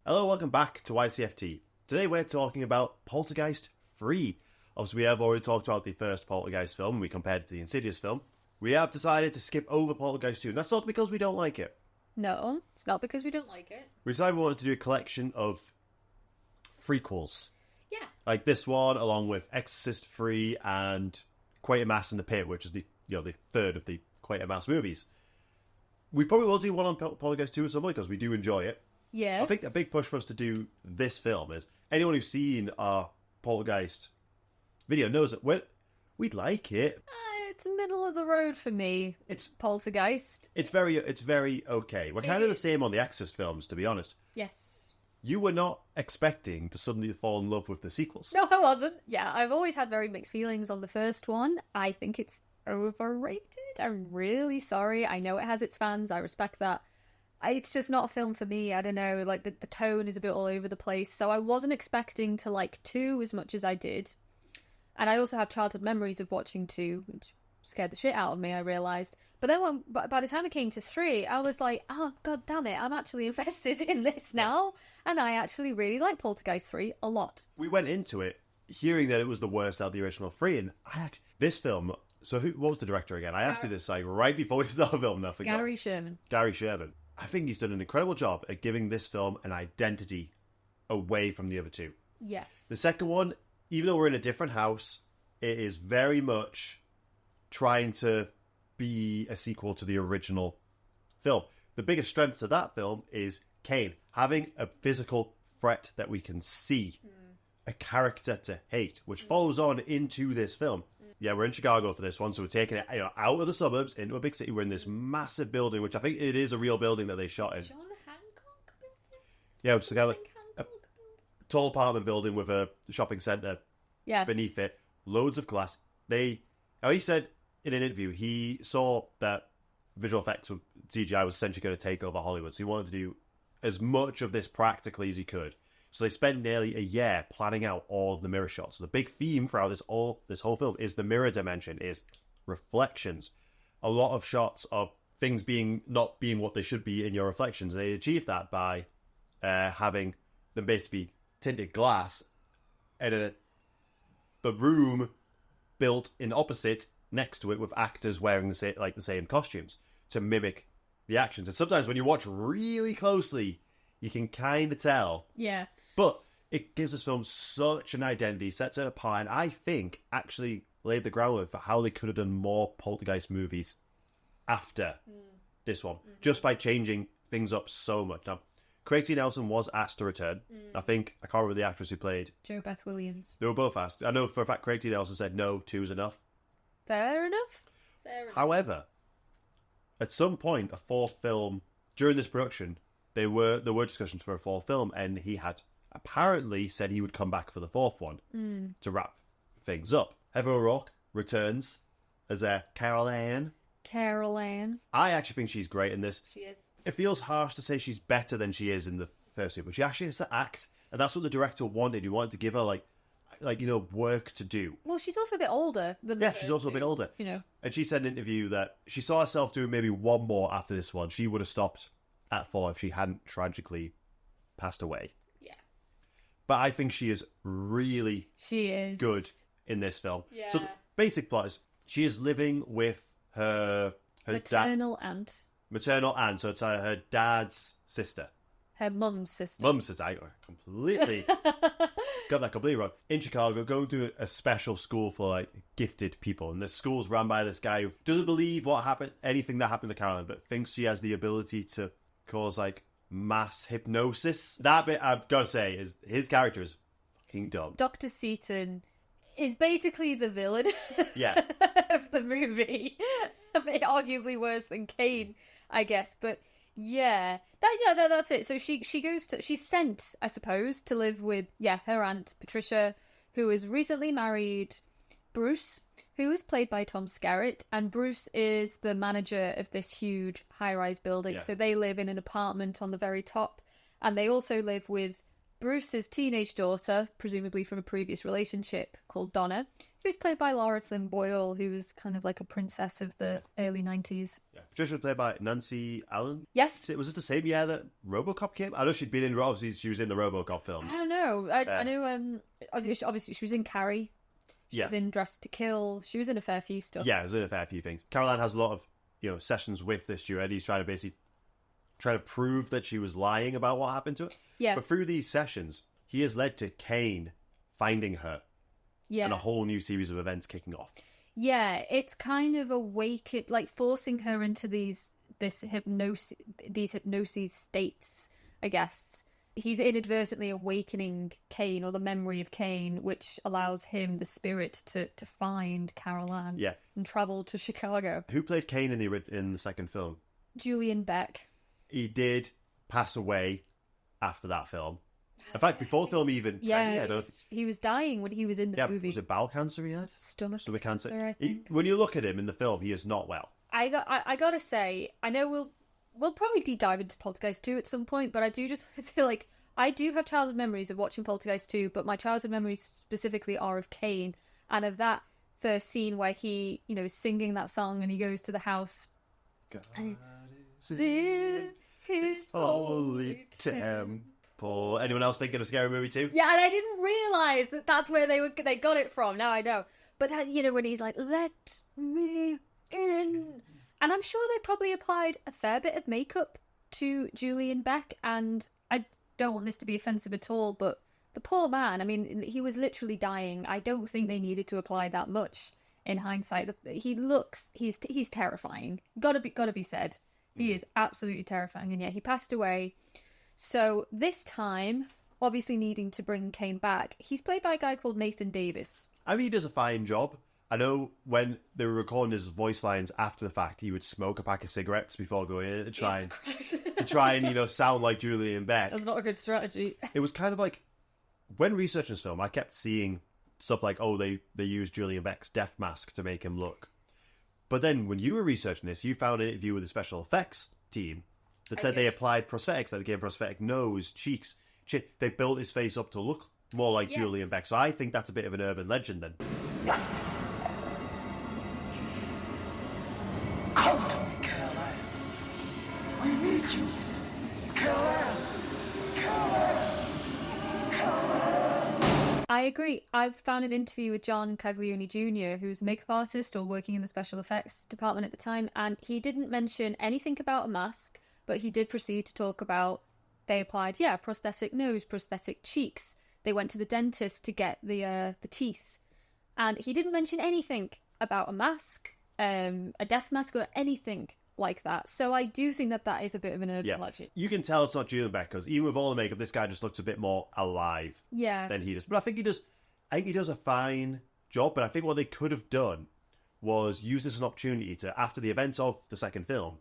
Hello, welcome back to Ycft. Today we're talking about Poltergeist III. Obviously, we have already talked about the first Poltergeist film. We compared it to the Insidious film. We have decided to skip over Poltergeist 2, and that's not because we don't like it. No, it's not because we don't like it. We decided we wanted to do a collection of threequels. Yeah. Like this one, along with Exorcist III and Quatermass and the Pit, which is the third of the Quatermass movies. We probably will do one on Poltergeist 2 at some point because we do enjoy it. Yes. I think a big push for us to do this film is anyone who's seen our Poltergeist video knows that we'd like it. It's middle of the road for me. It's Poltergeist. It's very okay. We're kind of the same on the Exorcist films, to be honest. Yes. You were not expecting to suddenly fall in love with the sequels. No, I wasn't. Yeah, I've always had very mixed feelings on the first one. I think it's overrated. I'm really sorry. I know it has its fans. I respect that. It's just not a film for me. I don't know, like the tone is a bit all over the place. So I wasn't expecting to like 2 as much as I did. And I also have childhood memories of watching 2, which scared the shit out of me, I realised. But then by the time it came to 3, I was like, oh, god damn it, I'm actually invested in this now. And I actually really like Poltergeist 3 a lot. We went into it hearing that it was the worst out of the original 3, and this film... So what was the director again? I asked you this right before we started filming. I forgot. Gary Sherman. Gary Sherman. I think he's done an incredible job at giving this film an identity away from the other 2. Yes. The second one, even though we're in a different house, it is very much trying to be a sequel to the original film. The biggest strength to that film is Kane having a physical threat that we can see, a character to hate, which follows on into this film. Yeah, we're in Chicago for this one, so we're taking it out of the suburbs into a big city. We're in this massive building, which I think it is a real building that they shot in. John Hancock building? Yeah, which is kind of like a tall apartment building with a shopping centre beneath it. Loads of glass. He said in an interview, he saw that visual effects with CGI was essentially going to take over Hollywood, so he wanted to do as much of this practically as he could. So they spent nearly a year planning out all of the mirror shots. So the big theme throughout this whole film is the mirror dimension, is reflections. A lot of shots of things not being what they should be in your reflections. And they achieved that by having them basically tinted glass and the room built in opposite next to it with actors wearing the same costumes to mimic the actions. And sometimes when you watch really closely, you can kind of tell. Yeah. But it gives this film such an identity, sets it apart, and I think actually laid the groundwork for how they could have done more Poltergeist movies after this one, just by changing things up so much. Now, Craig T. Nelson was asked to return. I can't remember the actress who played. Jo Beth Williams. They were both asked. I know for a fact Craig T. Nelson said no, 2 is enough. Fair enough. However, at some point, a 4th film, during this production, there were discussions for a 4th film, and he had apparently said he would come back for the 4th one to wrap things up. Heather O'Rourke returns as Carol Ann. Carol Ann. I actually think she's great in this. She is. It feels harsh to say she's better than she is in the first two, but she actually has to act, and that's what the director wanted. He wanted to give her work to do. Well, she's also a bit older than the she's also a bit older. You know. And she said in an interview that she saw herself doing maybe one more after this one. She would have stopped at 4 if she hadn't tragically passed away. Yeah. But I think she is really good in this film. Yeah. So the basic plot is she is living with her maternal aunt. Maternal aunt, so it's her dad's sister. Her mum's sister. Mum's sister. I completely got that completely wrong. In Chicago, going to a special school for gifted people, and the school's run by this guy who doesn't believe anything that happened to Carolyn, but thinks she has the ability to cause mass hypnosis. That bit, I've got to say, is his character is fucking dumb. Dr. Seaton is basically the villain of the movie. Arguably worse than Kane, I guess. But yeah, that's it. So she's sent, I suppose, to live with her aunt Patricia, who has recently married Bruce, who is played by Tom Skerritt, and Bruce is the manager of this huge high-rise building. So they live in an apartment on the very top, and they also live with Bruce's teenage daughter, presumably from a previous relationship, called Donna, who's played by Laura Flynn Boyle, who was kind of like a princess of the early 90s. Yeah. Patricia was played by Nancy Allen. Yes. Was it the same year that RoboCop came? I know she'd been in, obviously she was in the RoboCop films. I don't know. I know, obviously she was in Carrie. She was in Dressed to Kill. She was in a fair few stuff. Yeah, she was in a fair few things. Caroline has a lot of, sessions with this steward. He's trying to prove that she was lying about what happened to her. Yeah. But through these sessions, he has led to Kane finding her. Yeah. And a whole new series of events kicking off. Yeah, it's kind of forcing her into these hypnosis states, I guess. He's inadvertently awakening Kane, or the memory of Kane, which allows him, the spirit, to find Carol Ann. Yeah. And travel to Chicago. Who played Kane in the second film? Julian Beck. He did pass away after that film. In fact, before the film even... he was dying when he was in the movie. Was it bowel cancer he had? Stomach cancer, I think. When you look at him in the film, he is not well. I gotta say, I know we'll probably deep dive into Poltergeist 2 at some point, but I do just feel like I do have childhood memories of watching Poltergeist 2, but my childhood memories specifically are of Kane, and of that first scene where he, is singing that song and he goes to the house. God is in his holy temple. Anyone else thinking of Scary Movie 2? Yeah, and I didn't realise that that's where they got it from. Now I know. But that, when he's like, let me in. And I'm sure they probably applied a fair bit of makeup to Julian Beck, and I don't want this to be offensive at all, but the poor man, I mean, he was literally dying. I don't think they needed to apply that much in hindsight. He's terrifying. Gotta be said. He is absolutely terrifying, and yet he passed away. So this time, obviously needing to bring Kane back, he's played by a guy called Nathan Davis. I mean, he does a fine job. I know when they were recording his voice lines after the fact, he would smoke a pack of cigarettes before going in to try and sound like Julian Beck. That's not a good strategy. It was kind of like, when researching this film, I kept seeing stuff like, they used Julian Beck's death mask to make him look. But then when you were researching this, you found an interview with the special effects team that said they applied prosthetics, that they gave prosthetic nose, cheeks, chin. They built his face up to look more like Julian Beck. So I think that's a bit of an urban legend then. Come to me, Caroline. We need you. Caroline. Caroline. Caroline. I agree. I've found an interview with John Caglioni Jr., who's a makeup artist or working in the special effects department at the time, and he didn't mention anything about a mask, but he did proceed to talk about they applied, prosthetic nose, prosthetic cheeks. They went to the dentist to get the teeth. And he didn't mention anything about a mask, a death mask, or anything like that. So I do think that is a bit of an urban legend. You can tell it's not Julian Beck, because even with all the makeup, this guy just looks a bit more alive than he does. But I think he does a fine job, but I think what they could have done was use this as an opportunity to, after the events of the second film,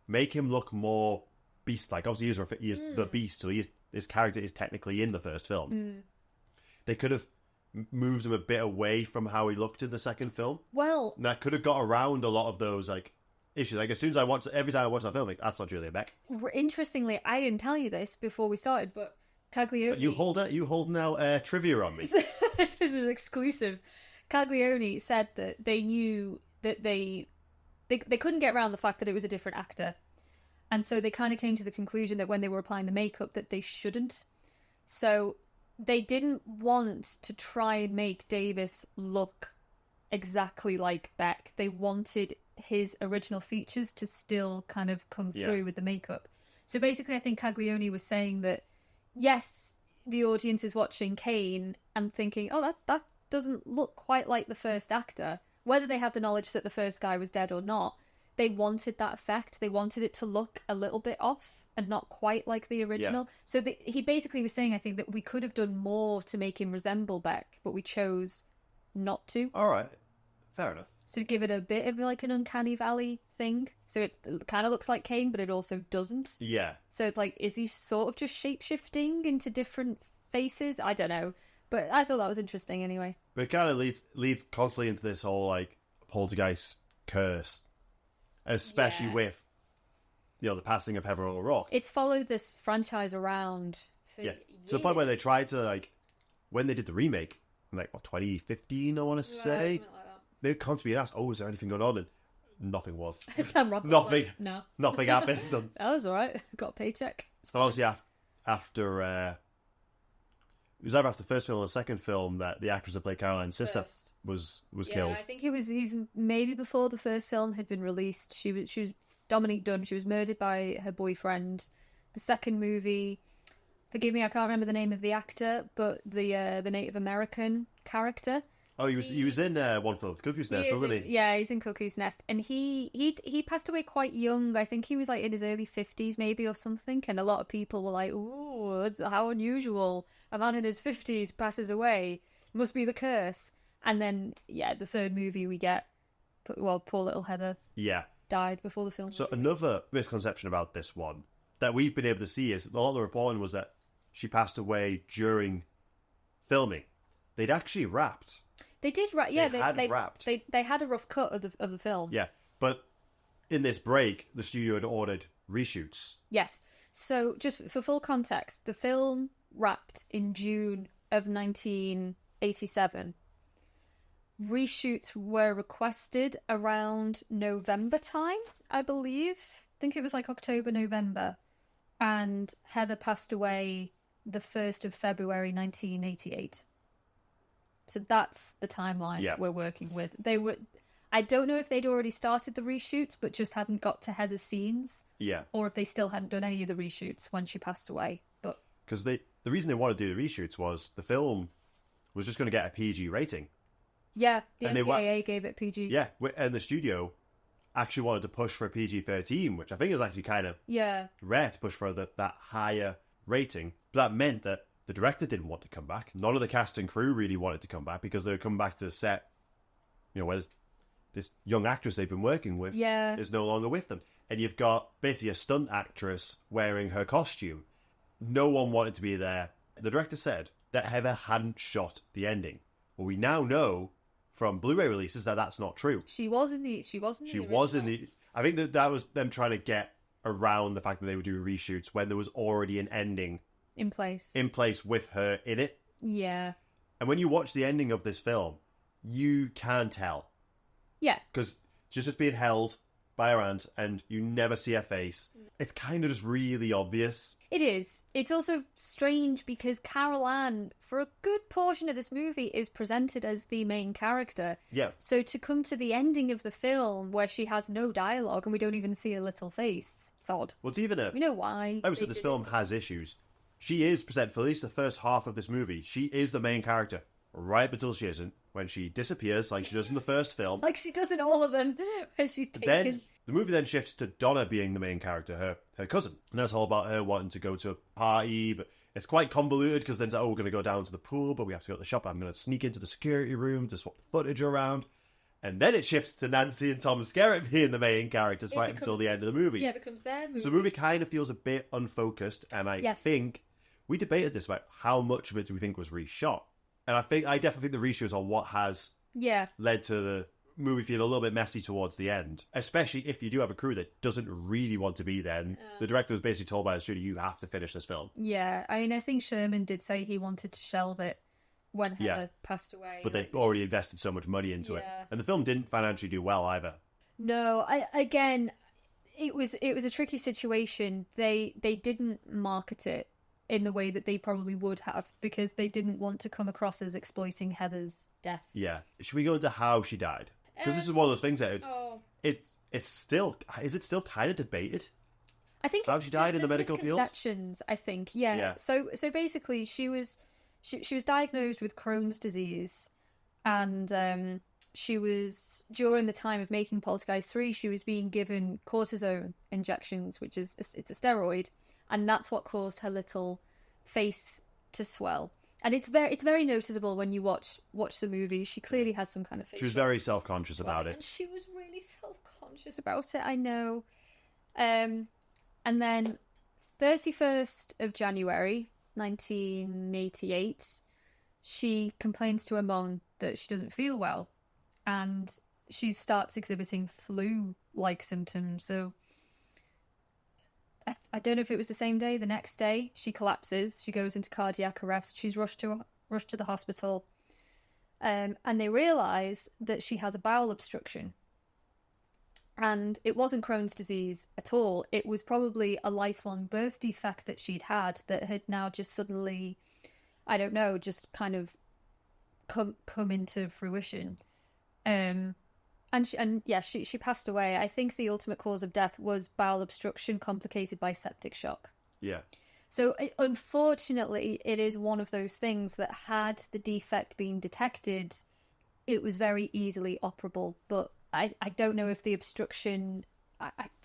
make him look more beast-like. Obviously, he is the beast, so his character is technically in the first film. They could have moved him a bit away from how he looked in the second film. Well, and that could have got around a lot of those issues. As soon as every time I watch that film, that's not Julian Beck. Interestingly, I didn't tell you this before we started, but Caglioni... But you holding out trivia on me. This is exclusive. Caglioni said that they knew that they couldn't get around the fact that it was a different actor. And so they kind of came to the conclusion that when they were applying the makeup that they shouldn't. So they didn't want to try and make Davis look exactly like Beck. They wanted his original features to still kind of come through with the makeup. So basically I think Caglioni was saying that, yes, the audience is watching Kane and thinking, that doesn't look quite like the first actor. Whether they have the knowledge that the first guy was dead or not, they wanted that effect. They wanted it to look a little bit off and not quite like the original. Yeah. So he basically was saying, I think, that we could have done more to make him resemble Beck, but we chose not to. All right. Fair enough. So give it a bit of like an uncanny valley thing. So it kind of looks like Kane, but it also doesn't. Yeah. So it's like, is he sort of just shape-shifting into different faces? I don't know. But I thought that was interesting anyway. But it kind of leads constantly into this whole poltergeist curse. Especially with, the passing of Heather O'Rourke. It's followed this franchise around years. To the point where they tried to, like, when they did the remake, like, 2015, I want to say, something like that. they were constantly being asked, oh, is there anything going on? And nothing was. Sam Rockwell's Nothing. like, no. Nothing happened. That was alright. Got a paycheck. So obviously after it was either after the first film or the second film that the actress that played Caroline's sister was killed. I think it was even maybe before the first film had been released. She was Dominique Dunn. She was murdered by her boyfriend. The second movie, forgive me, I can't remember the name of the actor, but the Native American character. Oh, he was in One Flew Over the Cuckoo's Nest, wasn't he? Yeah, he's in Cuckoo's Nest, and he passed away quite young. I think he was like in his early 50s, maybe, or something. And a lot of people were like, "Ooh, that's how unusual! A man in his 50s passes away. Must be the curse." And then, yeah, the third movie we get, well, poor little Heather. Yeah. Died before the film. So another misconception about this one that we've been able to see is a lot of the reporting was that she passed away during filming. They'd actually wrapped. They did, yeah. They had wrapped. They had a rough cut of the film. Yeah, but in this break, the studio had ordered reshoots. Yes. So, just for full context, the film wrapped in June of 1987. Reshoots were requested around November time, I believe. I think it was like October, November. And Heather passed away the 1st of February 1988. So that's the timeline that we're working with. I don't know if they'd already started the reshoots, but just hadn't got to Heather's scenes. Yeah. Or if they still hadn't done any of the reshoots when she passed away. But because the reason they wanted to do the reshoots was the film was just going to get a PG rating. Yeah, the MPAA gave it PG. Yeah, and the studio actually wanted to push for a PG-13, which I think is actually kind of rare to push for that higher rating. But that meant that the director didn't want to come back. None of the cast and crew really wanted to come back because they were coming back to the set, where this young actress they've been working with is no longer with them. And you've got basically a stunt actress wearing her costume. No one wanted to be there. The director said that Heather hadn't shot the ending. Well, we now know from Blu-ray releases that that's not true. She was in the I think that was them trying to get around the fact that they would do reshoots when there was already an ending in place with her in it. Yeah. And when you watch the ending of this film, you can tell. Yeah. Because she's just being held by her aunt and you never see her face. It's kind of just really obvious. It is. It's also strange because Carol Ann, for a good portion of this movie, is presented as the main character. Yeah. So to come to the ending of the film where she has no dialogue and we don't even see a little face, it's odd. Well, it's even we know why. I would say this film has issues. She is presented for at least the first half of this movie. She is the main character, right up until she isn't. When she disappears, like she does in the first film. Like she does in all of them, when she's taken... Then, the movie then shifts to Donna being the main character, her cousin. And that's all about her wanting to go to a party, but it's quite convoluted because then it's like, we're going to go down to the pool, but we have to go to the shop. I'm going to sneak into the security room to swap the footage around. And then it shifts to Nancy and Tom Skerritt being the main characters until the end of the movie. Yeah, it becomes their movie. So the movie kind of feels a bit unfocused, and I think we debated this about how much of it do we think was reshot. And I definitely think the reshoots are what has led to the movie feeling a little bit messy towards the end. Especially if you do have a crew that doesn't really want to be there. And the director was basically told by the studio, you have to finish this film. Yeah, I mean, I think Sherman did say he wanted to shelve it when Heather passed away. But they'd already invested so much money into it. And the film didn't financially do well either. No, it was a tricky situation. They didn't market it in the way that they probably would have because they didn't want to come across as exploiting Heather's death. Yeah. Should we go into how she died? Because this is one of those things that it's still kind of debated. I think how she died in the medical field. Misconceptions, I think. Yeah. So basically, she was diagnosed with Crohn's disease, and she was during the time of making Poltergeist III, she was being given cortisone injections, which is it's a steroid. And that's what caused her little face to swell. And it's very noticeable when you watch the movie. She clearly has some kind of facial... She was very self-conscious about it. And she was really self-conscious about it, I know. And then 31st of January, 1988, she complains to her mum that she doesn't feel well. And she starts exhibiting flu-like symptoms. So... I don't know if it was the same day, the next day, she collapses. She goes into cardiac arrest. She's rushed to the hospital. And they realise that she has a bowel obstruction. And it wasn't Crohn's disease at all. It was probably a lifelong birth defect that she'd had that had now just suddenly, I don't know, just kind of come into fruition. She passed away. I think the ultimate cause of death was bowel obstruction complicated by septic shock. Yeah. So, unfortunately, it is one of those things that had the defect been detected, it was very easily operable. But I don't know if the obstruction,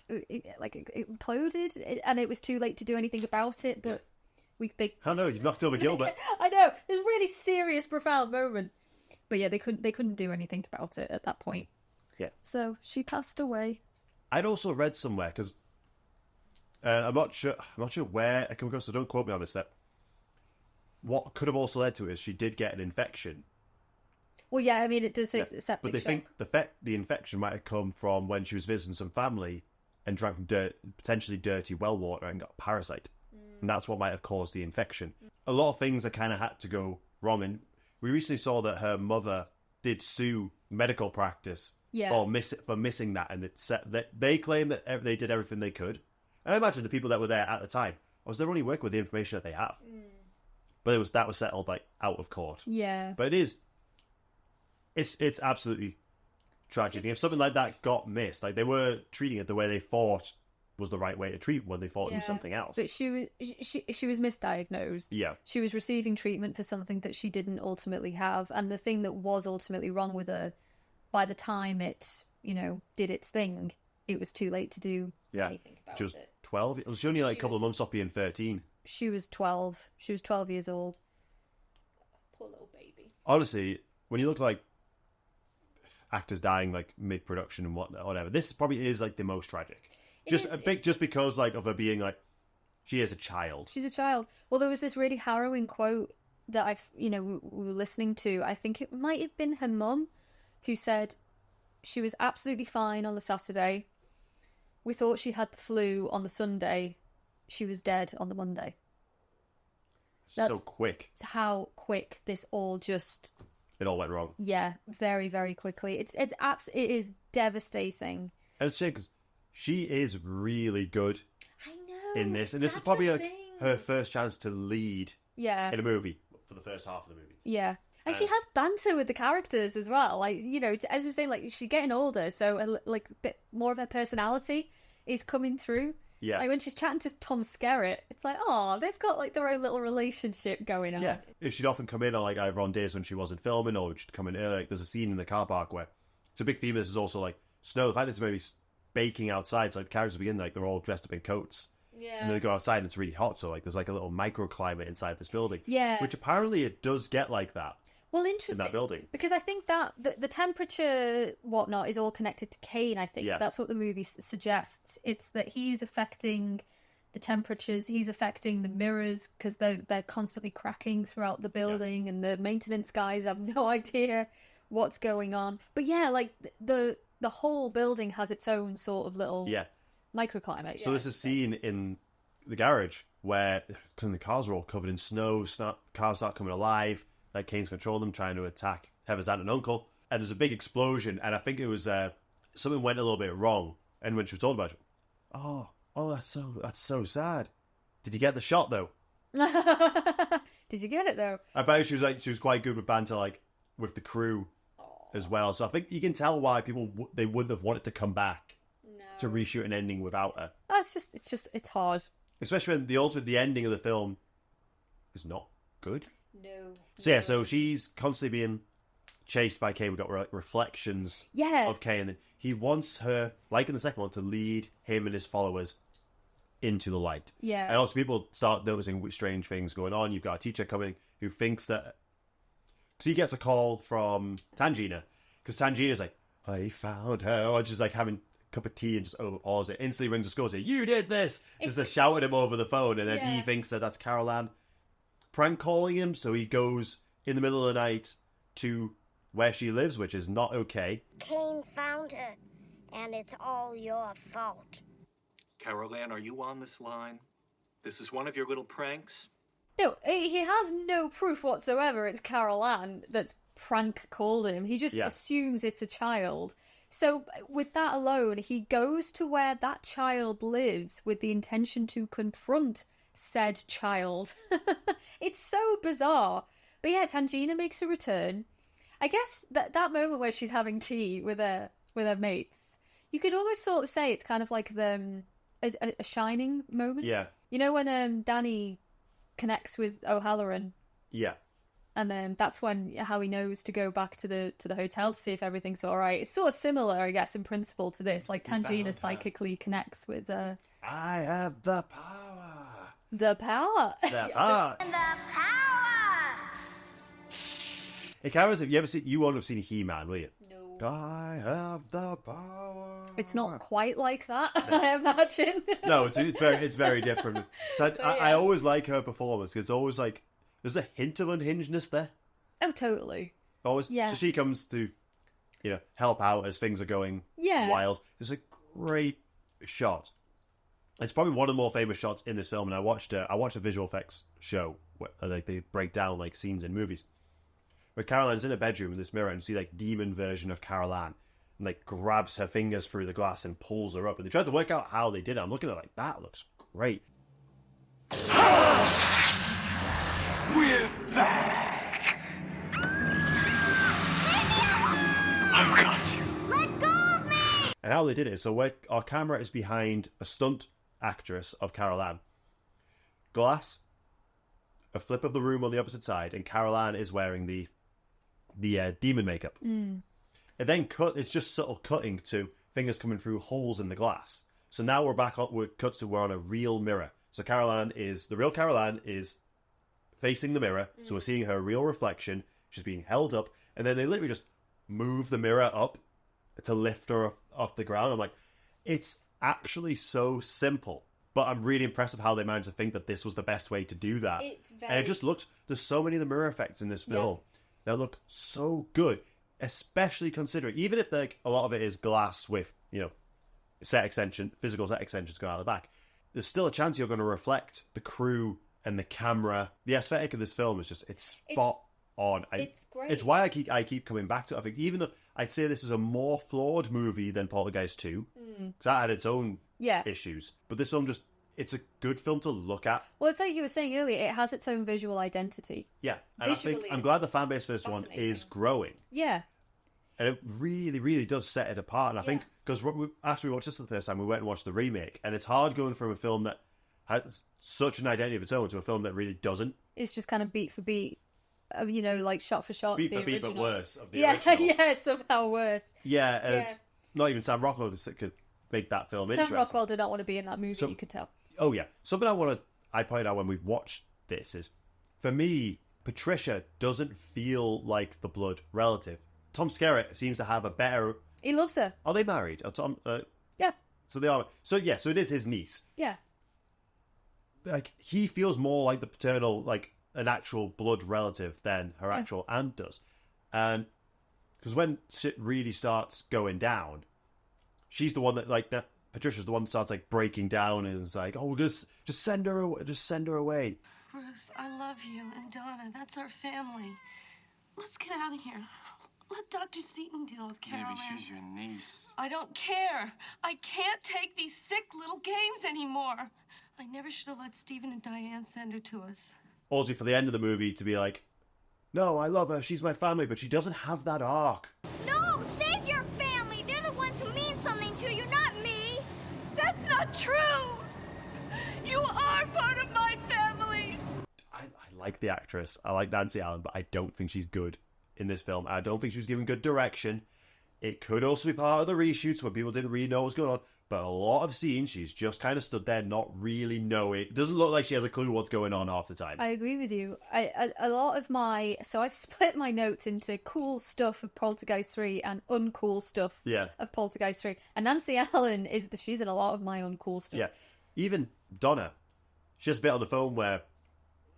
it imploded and it was too late to do anything about it. But I know, you've knocked over Gilbert. I know, it's a really serious, profound moment. But yeah, they couldn't do anything about it at that point. Yeah. So she passed away. I'd also read somewhere, because I'm not sure where I come across, so don't quote me on this. That what could have also led to it is she did get an infection. Well, yeah, I mean, it does say septic shock. But they think the infection might have come from when she was visiting some family and drank from potentially dirty well water and got a parasite. And that's what might have caused the infection. A lot of things that kind of had to go wrong. And we recently saw that her mother did sue medical practice for missing that. And they claim that they did everything they could. And I imagine the people that were there at the time, they're only working with the information that they have. But that was settled like out of court. Yeah. But it's absolutely tragic. If something like that got missed, like they were treating it the way they thought was the right way to treat when they thought it was something else. But she was misdiagnosed. Yeah. She was receiving treatment for something that she didn't ultimately have, and the thing that was ultimately wrong with her, by the time it, did its thing, it was too late to do anything about it. She was 12. It was only like a couple of months off being 13. She was 12. She was 12 years old. Poor little baby. Honestly, when you look like actors dying like mid-production and whatever, this probably is like the most tragic. Just because like of her being like, she is a child. She's a child. Well, there was this really harrowing quote that we were listening to. I think it might have been her mum, who said she was absolutely fine on the Saturday. We thought she had the flu on the Sunday. She was dead on the Monday. That's so quick. How quick this all just... It all went wrong. Yeah, very, very quickly. It is devastating. And it's a shame because she is really good. I know. In this, and this is probably her first chance to lead. Yeah. In a movie for the first half of the movie. Yeah. And she has banter with the characters as well. Like, as we were saying, like, she's getting older, so like a bit more of her personality is coming through. Yeah. Like when she's chatting to Tom Skerritt, it's like, oh, they've got like their own little relationship going on. Yeah. If she'd often come in on like either on days when she wasn't filming or she'd come in early, like there's a scene in the car park where it's a big theme. This is also like snow. The fact it's maybe baking outside, so like the characters begin like they're all dressed up in coats. Yeah. And then they go outside and it's really hot, so like there's like a little microclimate inside this building. Yeah. Which apparently it does get like that. Well, interesting. In that building. Because I think that the temperature, whatnot, is all connected to Kane, I think. Yeah. That's what the movie suggests. It's that he's affecting the temperatures, he's affecting the mirrors, because they're constantly cracking throughout the building, and the maintenance guys have no idea what's going on. But yeah, like, the whole building has its own sort of little microclimate. So there's a scene in the garage where the cars are all covered in snow, cars start coming alive, like Kane's controlling them, trying to attack Heather's aunt and uncle, and there's a big explosion, and I think it was something went a little bit wrong, and when she was told about it, oh, that's so sad. Did you get the shot though? Did you get it though? I bet she was quite good with banter, like with the crew as well. So I think you can tell why people they wouldn't have wanted to come back to reshoot an ending without her. It's hard. Especially when the ending of the film is not good. No. So she's constantly being chased by Kane. We've got reflections of Kane. And he wants her, like in the second one, to lead him and his followers into the light. Yeah. And also people start noticing strange things going on. You've got a teacher coming who thinks that... Because he gets a call from Tangina. Because Tangina's like, I found her. Or just like having a cup of tea and just overpowers it. Instantly rings the school and says, you did this! Just to shout at him over the phone. And then he thinks that that's Carol Ann prank calling him. So he goes in the middle of the night to where she lives, which is not okay. Kane found her, and it's all your fault. Carol Ann, are you on this line? This is one of your little pranks? No, he has no proof whatsoever it's Carol Ann that's prank called him. He just assumes it's a child. So with that alone, he goes to where that child lives with the intention to confront said child. It's so bizarre. But yeah, Tangina makes a return. I guess that moment where she's having tea with her mates, you could almost sort of say it's kind of like a Shining moment. Yeah. You know when Danny connects with O'Halloran? Yeah. And then that's how he knows to go back to the hotel to see if everything's all right. It's sort of similar, I guess, in principle to this. Like Tangina psychically connects with. I have the power. The power. The power. The power. Hey, Karen, you won't have seen He-Man, will you? No. I have the power. It's not quite like that, I imagine. No, it's very different. So I always like her performance because it's always like there's a hint of unhingedness there. Oh, totally. Always. Yeah. So she comes to, help out as things are going wild. There's a great shot. It's probably one of the more famous shots in this film, and I watched a visual effects show where they break down like scenes in movies. Where Carol Ann's in a bedroom with this mirror and you see like demon version of Carol Ann and like grabs her fingers through the glass and pulls her up. And they tried to work out how they did it. I'm looking at it like, that looks great. We're back! I've got you. Let go of me! And how they did it, so our camera is behind a stunt actress of Carol Ann. Glass, a flip of the room on the opposite side, and Carol Ann is wearing the demon makeup. And then it's just subtle cutting to fingers coming through holes in the glass. So now we're on a real mirror. So the real Carol Ann is facing the mirror, so we're seeing her real reflection. She's being held up, and then they literally just move the mirror up to lift her off the ground. I'm like, it's actually so simple, but I'm really impressed with how they managed to think that this was the best way to do that. And it just looks, there's so many of the mirror effects in this film that look so good, especially considering, even if like a lot of it is glass with, physical set extensions going out the back, there's still a chance you're going to reflect the crew and the camera. The aesthetic of this film is just, it's spot on. It's great. It's why I keep coming back to it. I think even though I'd say this is a more flawed movie than Poltergeist 2, because that had its own issues. But this film it's a good film to look at. Well, it's like you were saying earlier, it has its own visual identity. Yeah, and I'm glad the fan base for this one is growing. Yeah. And it really, really does set it apart. And I think, because after we watched this for the first time, we went and watched the remake. And it's hard going from a film that has such an identity of its own to a film that really doesn't. It's just kind of beat for beat, like shot for shot. Beat for beat, but worse of the original. Yeah, somehow worse. Yeah, and it's not even Sam Rockwell could make that film interesting. Sam Rockwell did not want to be in that movie, you could tell. Oh, yeah. Something I pointed out when we watched this is, for me, Patricia doesn't feel like the blood relative. Tom Skerritt seems to have a better... He loves her. Are they married? Yeah. So they are. So it is his niece. Yeah. Like, he feels more like the paternal, like, an actual blood relative than her actual aunt does. And because when shit really starts going down, she's the one that, like, Patricia's the one that starts, like, breaking down and is like, oh, we're gonna just send her away. Bruce, I love you, and Donna, that's our family. Let's get out of here. Let Dr. Seaton deal with Carol. Maybe she's your niece. I don't care. I can't take these sick little games anymore. I never should have let Stephen and Diane send her to us. Also, for the end of the movie to be like, no, I love her, she's my family, but she doesn't have that arc. No, save your family. They're the ones who mean something to you, not me. That's not true. You are part of my family. I like the actress. I like Nancy Allen, but I don't think she's good in this film. I don't think she was given good direction. It could also be part of the reshoots when people didn't really know what was going on. But a lot of scenes, she's just kind of stood there, not really knowing. It doesn't look like she has a clue what's going on half the time. I agree with you. A lot of so I've split my notes into cool stuff of Poltergeist 3 and uncool stuff of Poltergeist 3. And Nancy Allen she's in a lot of my uncool stuff. Yeah, even Donna, she has a bit on the phone where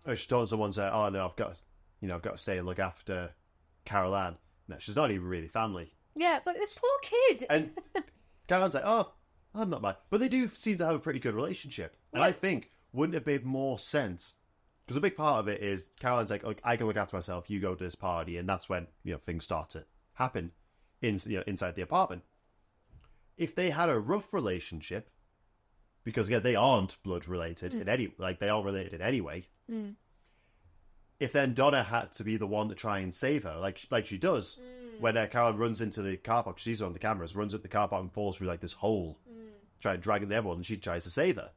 she's telling someone, saying, "Oh no, I've got to stay and look after Carol Ann." No, she's not even really family. Yeah, it's like this poor kid. And Carol Ann's like, "Oh, I'm not mad. But they do seem to have a pretty good relationship. And I think, wouldn't it have made more sense? Because a big part of it is Caroline's like, I can look after myself, you go to this party. And that's when, things start to happen inside the apartment. If they had a rough relationship, because again, they aren't blood related in any, like they are related in any way. If then Donna had to be the one to try and save her, like she does, when Caroline runs into the car park, she sees her on the cameras, runs up the car park and falls through like this hole, trying to drag in everyone, and she tries to save her.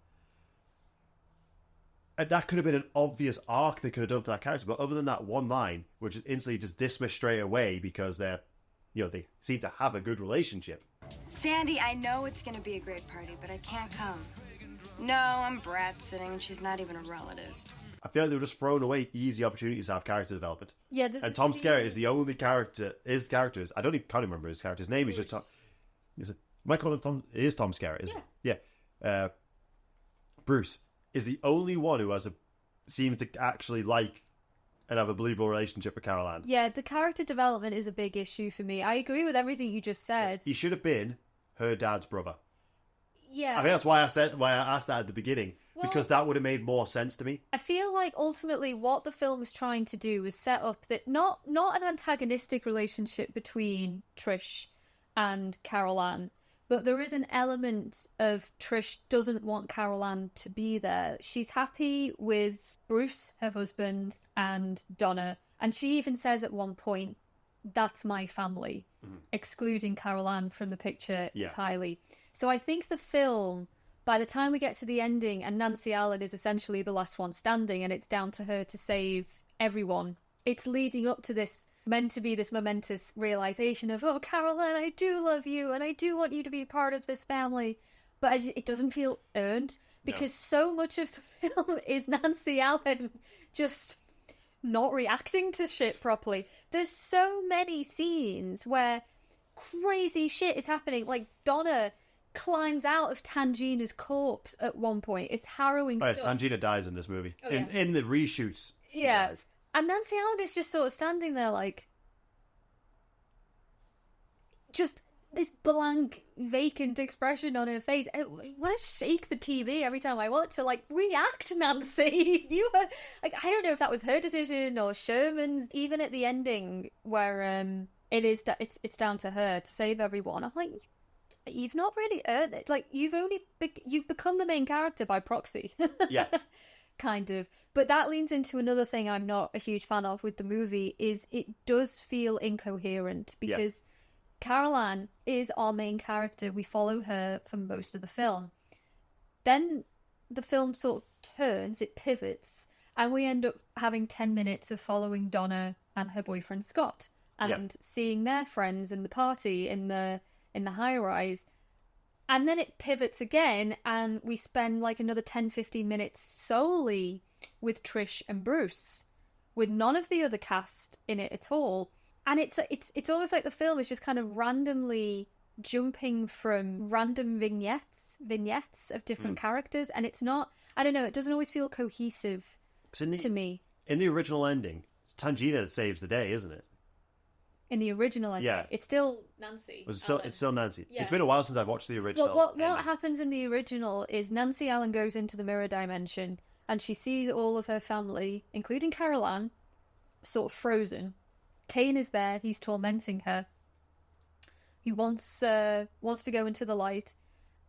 And that could have been an obvious arc they could have done for that character, but other than that one line, which is instantly just dismissed straight away because they're, they seem to have a good relationship. Sandy, I know it's going to be a great party, but I can't come. No, I'm brat sitting. She's not even a relative. I feel like they were just throwing away easy opportunities to have character development. Yeah, and Tom Skerritt is the only character. His characters, I can't remember his character's name. Bruce. He's just Tom. Am I calling him Tom? It is Tom Skerritt, isn't it? Yeah. Bruce is the only one who seems to actually like and have a believable relationship with Caroline. Yeah, the character development is a big issue for me. I agree with everything you just said. He should have been her dad's brother. Yeah. I think that's why I asked that at the beginning. Well, because that would have made more sense to me. I feel like ultimately what the film was trying to do was set up that not an antagonistic relationship between Trish and Caroline, but there is an element of Trish doesn't want Caroline to be there. She's happy with Bruce, her husband, and Donna. And she even says at one point, that's my family, excluding Caroline from the picture entirely. So I think the film, by the time we get to the ending and Nancy Allen is essentially the last one standing and it's down to her to save everyone, it's leading up to this, meant to be this momentous realization of, oh, Caroline, I do love you and I do want you to be part of this family. But it doesn't feel earned because so much of the film is Nancy Allen just not reacting to shit properly. There's so many scenes where crazy shit is happening. Like Donna climbs out of Tangina's corpse at one point. It's harrowing stuff. Tangina dies in this movie. In the reshoots. Yeah. And Nancy Allen is just sort of standing there like, just this blank, vacant expression on her face. I want to shake the TV every time I watch her. Like, react, Nancy. You were like, I don't know if that was her decision or Sherman's. Even at the ending, where it's down to her to save everyone. I'm like, you've not really earned it. Like, you've become the main character by proxy. Yeah. Kind of. But that leans into another thing I'm not a huge fan of with the movie, is it does feel incoherent because Caroline is our main character. We follow her for most of the film. Then the film sort of turns, it pivots, and we end up having 10 minutes of following Donna and her boyfriend Scott and seeing their friends in the party in the high-rise. And then it pivots again, and we spend like another 10-15 minutes solely with Trish and Bruce, with none of the other cast in it at all. And it's almost like the film is just kind of randomly jumping from random vignettes of different characters, and it's not, I don't know, it doesn't always feel cohesive to me. In the original ending, Tangina that saves the day, isn't it? In the original ending, it's still Nancy. It's still Nancy. Yeah. It's been a while since I've watched the original. Well, what happens in the original is Nancy Allen goes into the mirror dimension and she sees all of her family, including Caroline, sort of frozen. Kane is there. He's tormenting her. He wants to go into the light,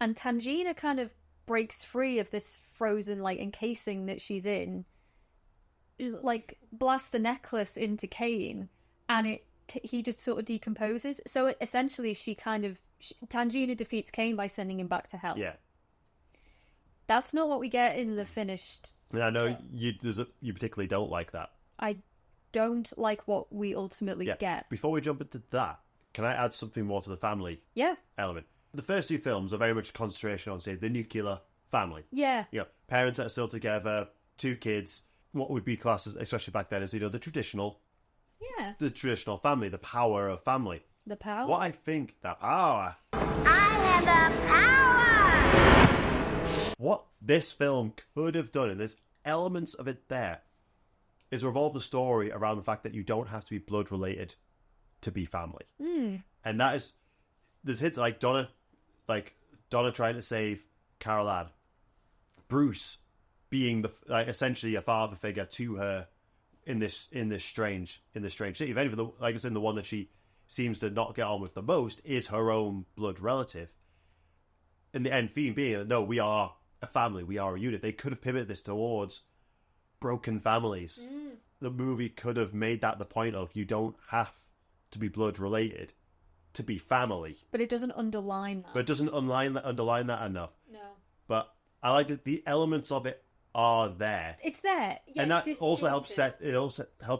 and Tangina kind of breaks free of this frozen like encasing that she's in. Like blasts the necklace into Kane, and he just sort of decomposes. So essentially, Tangina defeats Kane by sending him back to hell. Yeah. That's not what we get in the finished. I know you particularly don't like that. I don't like what we ultimately get. Before we jump into that, can I add something more to the family element? The first two films are very much concentration on, say, the nuclear family. Yeah. Parents that are still together, 2 kids, what would be classed as, especially back then, as, the traditional family, the power of family. The power? What I think, the power. I have the power! What this film could have done, and there's elements of it there, is revolve the story around the fact that you don't have to be blood related to be family. And that is, there's hits like Donna, like Donna trying to save Carol Ann, Bruce being essentially a father figure to her in this strange city. If anything, like I said, the one that she seems to not get on with the most is her own blood relative. In the end theme being, no, we are a family, we are a unit. They could have pivoted this towards broken families. The movie could have made that the point of, you don't have to be blood related to be family. But it doesn't underline that. But it doesn't underline that enough. No. But I like that the elements of it are there. It's there. Yeah, and that also helps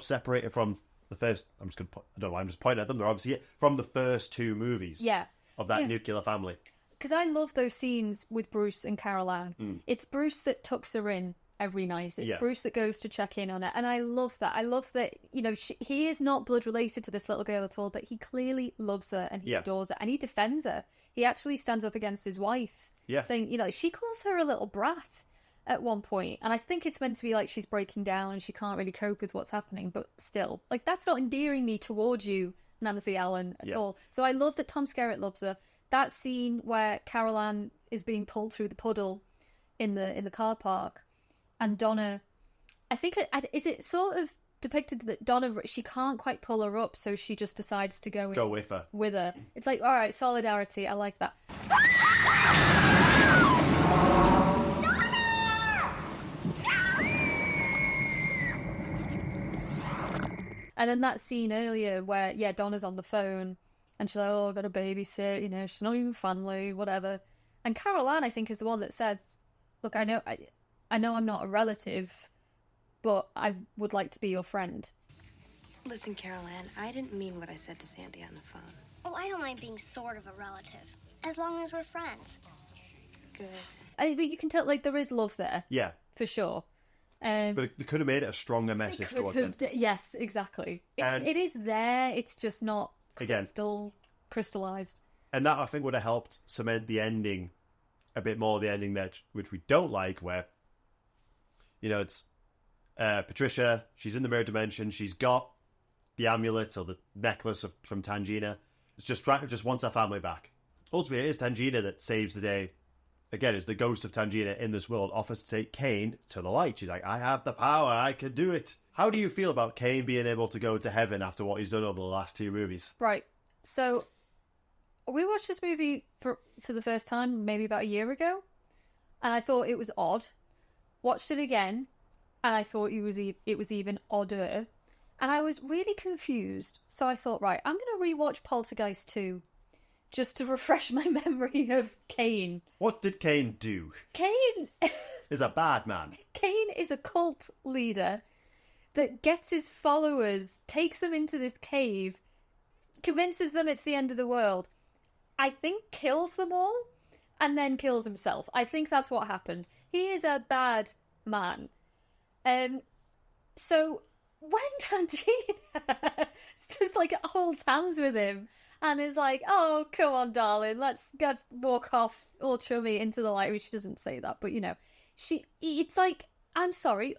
separate it from the first. I don't know why I'm just pointing at them. They're obviously from the first two movies. Yeah. Of that nuclear family. Because I love those scenes with Bruce and Carol Ann. It's Bruce that tucks her in every night. It's Bruce that goes to check in on her. And I love that. I love that, you know, he is not blood related to this little girl at all, but he clearly loves her and he adores her and he defends her. He actually stands up against his wife. Yeah. Saying, you know, she calls her a little brat at one point. And I think it's meant to be like she's breaking down and she can't really cope with what's happening. But still, like, that's not endearing me towards you, Nancy Allen, at all. So I love that Tom Skerritt loves her. That scene where Carol Ann is being pulled through the puddle in the car park, and Donna, I think, is it sort of depicted that Donna, she can't quite pull her up, so she just decides to go with her. It's like, all right, solidarity. I like that. And then that scene earlier where, Donna's on the phone and she's like, oh, I've got to babysit, you know, she's not even family, whatever. And Carol Ann, I think, is the one that says, look, I know I'm not a relative, but I would like to be your friend. Listen, Carol Ann, I didn't mean what I said to Sandy on the phone. Oh, I don't mind being sort of a relative, as long as we're friends. Good. But you can tell, like, there is love there. Yeah. For sure. But they could have made it a stronger message towards it. Yes, exactly. It is there, it's just not crystallized. And that, I think, would have helped cement the ending a bit more, the ending which we don't like, where, you know, it's Patricia, she's in the mirror dimension, she's got the amulet or the necklace from Tangina. It's just wants her family back. Ultimately, it is Tangina that saves the day. Again, it's the ghost of Tangina in this world offers to take Kane to the light. She's like, I have the power, I can do it. How do you feel about Kane being able to go to heaven after what he's done over the last two movies? Right. So, we watched this movie for the first time maybe about a year ago, and I thought it was odd. Watched it again, and I thought it was even odder. And I was really confused. So I thought, right, I'm going to rewatch Poltergeist II. Just to refresh my memory of Kane. What did Kane do? Kane is a bad man. Kane is a cult leader that gets his followers, takes them into this cave, convinces them it's the end of the world. I think kills them all, and then kills himself. I think that's what happened. He is a bad man. So when Tangina just like holds hands with him, and is like, oh, come on, darling, let's walk off all chummy into the light. I mean, she doesn't say that, but, you know, it's like, I'm sorry,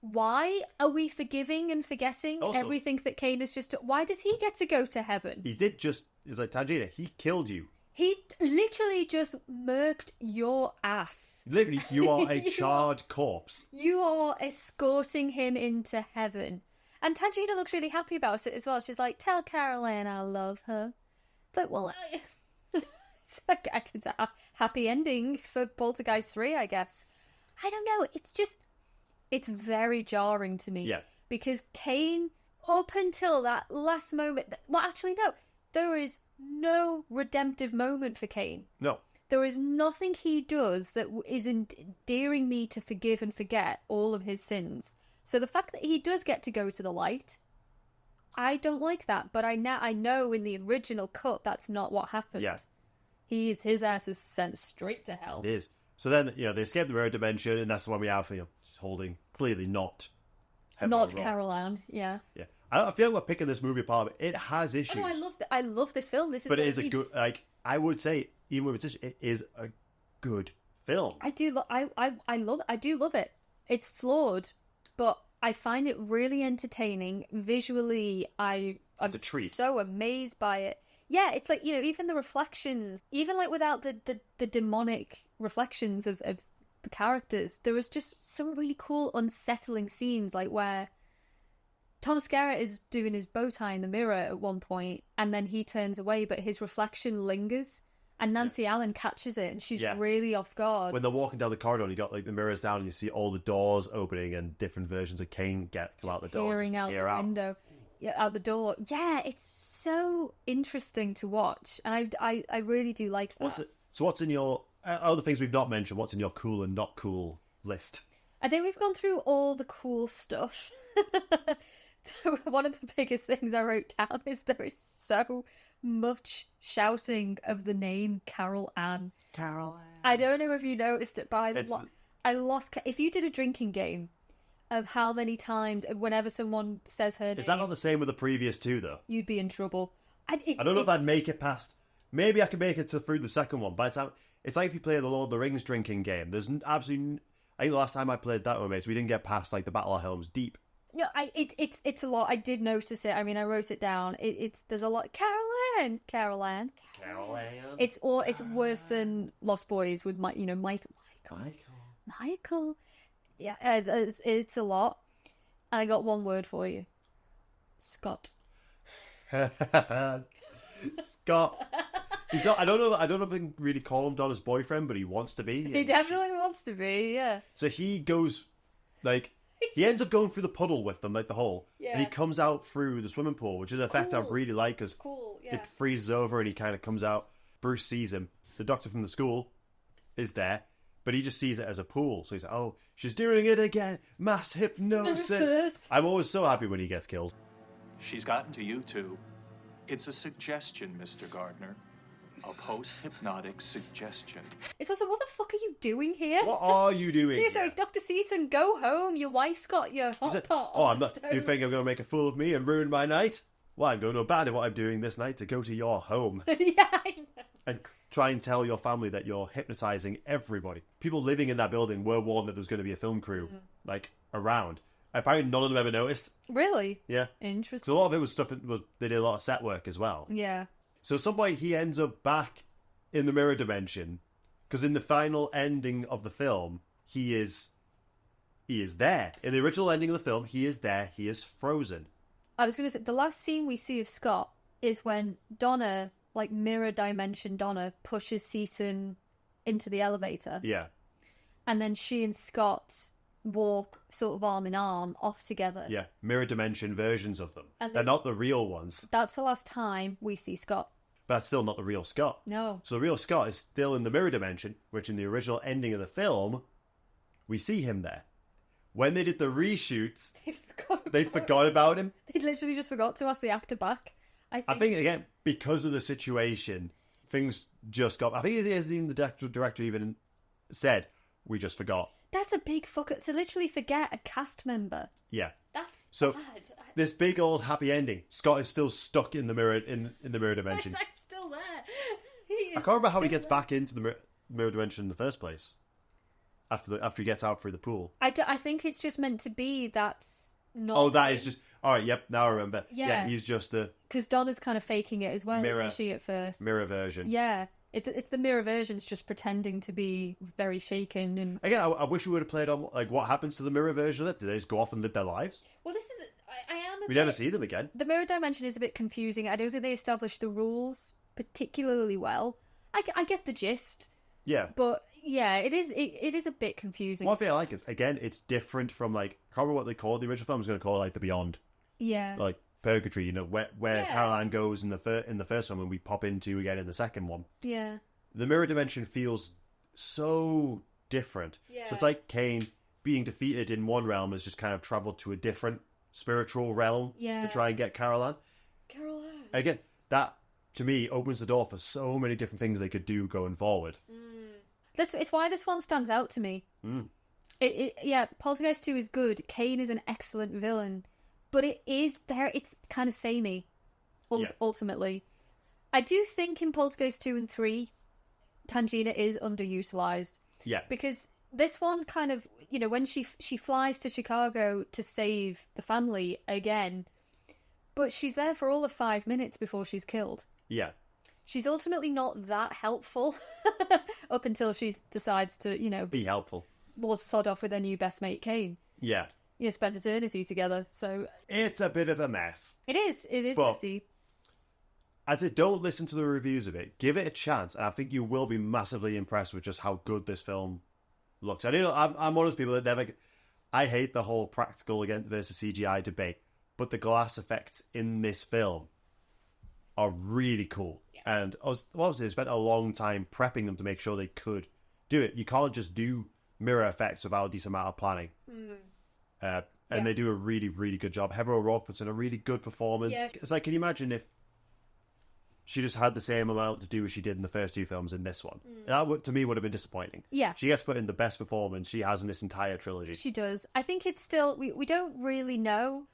why are we forgiving and forgetting everything that Kane has just... Why does he get to go to heaven? It's like, Tangina, he killed you. He literally just murked your ass. Literally, you are a charred corpse. You are escorting him into heaven. And Tangina looks really happy about it as well. She's like, tell Carol Ann I love her. It's like, well, it's like a happy ending for Poltergeist 3, I guess. I don't know. It's very jarring to me. Yeah. Because Kane, up until that last moment... Well, actually, no. There is no redemptive moment for Kane. No. There is nothing he does that is endearing me to forgive and forget all of his sins. So the fact that he does get to go to the light, I don't like that. But I know in the original cut that's not what happened. Yeah. His ass is sent straight to hell. It is. So then, you know, they escape the mirror dimension, and that's the one we have, you know, she's holding clearly not Carol Ann. Yeah. Yeah. I feel like we're picking this movie apart, but it has issues. Oh, no, I love this film. But it is a good, like, I would say, even with its issues, it is a good film. I do love it. It's flawed, but I find it really entertaining. Visually, I'm a treat. So amazed by it. Yeah, it's like, even the reflections, even like without the demonic reflections of the characters, there was just some really cool, unsettling scenes, like where Tom Skerritt is doing his bow tie in the mirror at one point, and then he turns away, but his reflection lingers, and Nancy Allen catches it, and she's really off guard. When they're walking down the corridor, and you got like the mirrors down, and you see all the doors opening, and different versions of Kane come out the door, peering out the window, out the door. Yeah, it's so interesting to watch, and I really do like that. What's in your other things we've not mentioned? What's in your cool and not cool list? I think we've gone through all the cool stuff. So one of the biggest things I wrote down is there is so much shouting of the name Carol Ann. Carol Ann. I don't know if you noticed it, but I lost. If you did a drinking game of how many times, whenever someone says her name, is that not the same with the previous two though? You'd be in trouble. I don't know if I'd make it past. Maybe I could make it through the second one. By the time it's like if you play the Lord of the Rings drinking game. There's absolutely. I think the last time I played that with mates, we didn't get past like the Battle of Helm's Deep. No, it's a lot. I did notice it. I mean, I wrote it down. There's a lot. Carol Ann. It's worse than Lost Boys with Michael. Yeah, it's a lot. And I got one word for you. Scott. Scott. He's not. I don't know if I can really call him Donna's boyfriend, but he wants to be. He definitely wants to be. Yeah. So he goes like. He ends up going through the puddle with them, like the hole, and he comes out through the swimming pool, which is an effect I really like because it freezes over and he kind of comes out. Bruce sees him. The doctor from the school is there, but he just sees it as a pool. So he's like, "Oh, she's doing it again! Mass hypnosis!" I'm always so happy when he gets killed. She's gotten to you too. It's a suggestion, Mr. Gardner. A post-hypnotic suggestion. It's also, what the fuck are you doing here? What are you doing? Seriously, like, Dr. Season, go home. Your wife's got your hot pot. Oh, I'm not. You think I'm going to make a fool of me and ruin my night? Well, I'm going to abandon what I'm doing this night to go to your home. Yeah, I know. And try and tell your family that you're hypnotizing everybody. People living in that building were warned that there was going to be a film crew, like, around. Apparently none of them ever noticed. Really? Yeah. Interesting. So a lot of it was stuff they did a lot of set work as well. Yeah. So at some point he ends up back in the mirror dimension, because in the final ending of the film, he is there. In the original ending of the film, he is there. He is frozen. I was going to say, the last scene we see of Scott is when Donna, like mirror dimension Donna, pushes Season into the elevator. Yeah. And then she and Scott walk sort of arm in arm off together. Yeah, mirror dimension versions of them. They're not the real ones. That's the last time we see Scott. But that's still not the real Scott. No. So the real Scott is still in the mirror dimension, which in the original ending of the film, we see him there. When they did the reshoots, they forgot about him. They literally just forgot to ask the actor back. I think again, because of the situation, things just got... I think even the director even said, we just forgot. That's a big fuck up. To literally forget a cast member. Yeah. That's so bad. This big old happy ending. Scott is still stuck in the mirror in the mirror dimension. I'm still there. I can't remember how he gets back into the mirror dimension in the first place. After he gets out through the pool. I think it's just meant to be that's not. Oh, that is just. All right. Yep. Now I remember. Yeah. He's just the. Because Donna's kind of faking it as well, isn't she? At first. Mirror version. Yeah. It's the mirror version's just pretending to be very shaken and... Again, I wish we would have played on, like, what happens to the mirror version of it? Do they just go off and live their lives? Well, this is... We never see them again. The mirror dimension is a bit confusing. I don't think they established the rules particularly well. I get the gist. Yeah. But, yeah, it is a bit confusing. One thing I like is, again, it's different from, like... I can't remember what they called the original film. I was going to call it, like, The Beyond. Yeah. Like... Purgatory, where Carol Ann goes in the first one and we pop into again in the second one. Yeah. The mirror dimension feels so different. Yeah. So it's like Kane being defeated in one realm has just kind of travelled to a different spiritual realm to try and get Carol Ann. Carol Ann. Again, that to me opens the door for so many different things they could do going forward. It's why this one stands out to me. Poltergeist 2 is good. Kane is an excellent villain. But it's kind of samey, ultimately. I do think in Poltergeist 2 and 3, Tangina is underutilised. Yeah. Because this one kind of, when she flies to Chicago to save the family again, but she's there for all of 5 minutes before she's killed. Yeah. She's ultimately not that helpful up until she decides to, Be helpful. Well, sod off with her new best mate, Kane. Yeah. Spend eternity together, so... It's a bit of a mess. It is But messy. As it, don't listen to the reviews of it. Give it a chance, and I think you will be massively impressed with just how good this film looks. I'm one of those people that never... I hate the whole practical against versus CGI debate, but the glass effects in this film are really cool. Yeah. And I spent a long time prepping them to make sure they could do it. You can't just do mirror effects without a decent amount of planning. And they do a really, really good job. Heather O'Rourke puts in a really good performance. Yeah. It's like, can you imagine if she just had the same amount to do as she did in the first two films in this one? That, to me, would have been disappointing. Yeah. She gets put in the best performance she has in this entire trilogy. She does. I think it's still... We don't really know,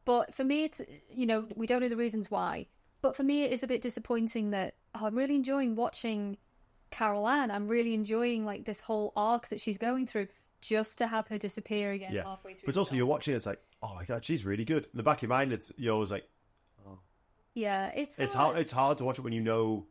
but for me, it's... we don't know the reasons why. But for me, it is a bit disappointing that I'm really enjoying watching Carol Ann. I'm really enjoying like this whole arc that she's going through, just to have her disappear again halfway through. But also, you're watching it, it's like, oh my god, she's really good. In the back of your mind, you're always like, oh. Yeah, it's hard. It's hard to watch it when you know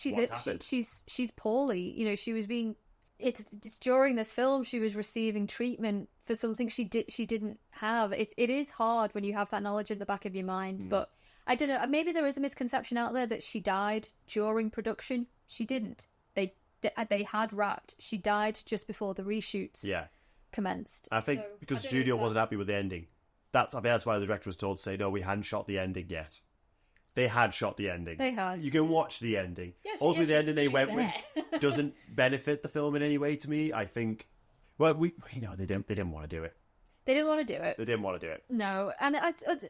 what's happened. She's poorly. She was being. It's during this film she was receiving treatment for something she didn't have. It is hard when you have that knowledge in the back of your mind, but. I don't know. Maybe there is a misconception out there that she died during production. She didn't. They had wrapped. She died just before the reshoots commenced. I think because the studio wasn't happy with the ending. That's why the director was told to say, no, we hadn't shot the ending yet. They had shot the ending. They had. You can watch the ending. Yeah, also, the ending they went with doesn't benefit the film in any way to me. I think, well, they didn't want to do it. They didn't want to do it. They didn't want to do it. No, and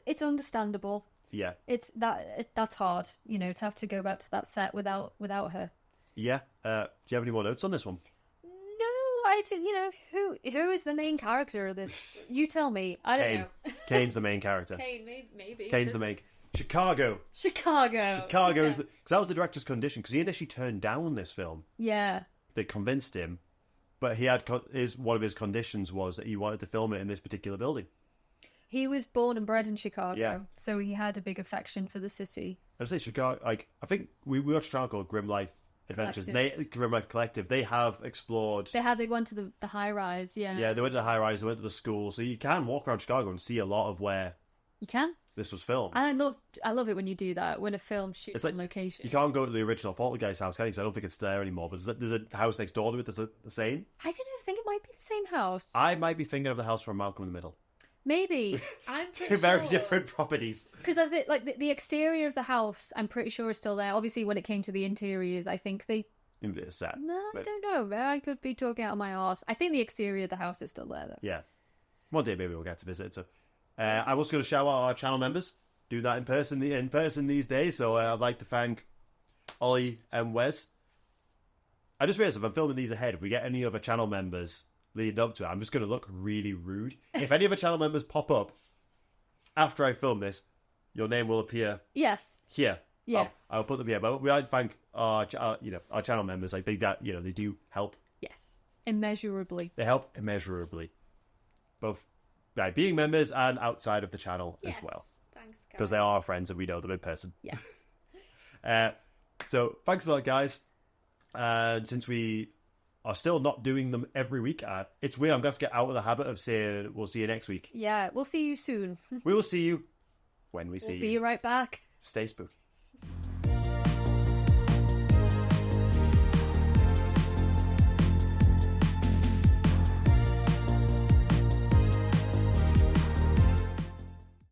it's understandable. Yeah, that's hard, to have to go back to that set without her. Yeah. Do you have any more notes on this one? No, who is the main character of this? You tell me. I don't know. Kane's the main character. Kane, maybe. Kane's the main. Chicago is because that was the director's condition, because he initially turned down this film. Yeah. They convinced him, but he had one of his conditions was that he wanted to film it in this particular building. He was born and bred in Chicago, so he had a big affection for the city. I'd say Chicago, I think we watched a channel called Grim Life Adventures. Grim Life Collective. They have explored. They went to the high rise, yeah. Yeah, they went to the high rise, they went to the school, so you can walk around Chicago and see a lot of where you can. This was filmed. And I love it when you do that, when a film shoots on location. You can't go to the original Poltergeist house, can you? Because I don't think it's there anymore, but there's a house next door to it that's the same. I don't know, I think it might be the same house. I might be thinking of the house from Malcolm in the Middle. Maybe. I'm pretty sure. Very different properties. Because I think, like, the exterior of the house, I'm pretty sure is still there. Obviously, when it came to the interiors, I think they... It's sad. No, I don't know. I could be talking out of my arse. I think the exterior of the house is still there, though. Yeah. One day, maybe we'll get to visit. So, I'm also going to shout out our channel members. Do that in person these days. So, I'd like to thank Ollie and Wes. I just realised if I'm filming these ahead, if we get any other channel members leading up to it, I'm just going to look really rude. If any other channel members pop up after I film this, your name will appear. Yes. Here. Yes. I'll put them here. But we like to thank our channel members. I think that they do help. Yes. Immeasurably. They help immeasurably, both by being members and outside of the channel as well. Thanks, guys. Because they are our friends and we know them in person. Yes. So thanks a lot, guys. And since we are still not doing them every week, it's weird. I'm going to have to get out of the habit of saying we'll see you next week. Yeah, we'll see you soon. We will see you when we see you. We'll be right back. Stay spooky.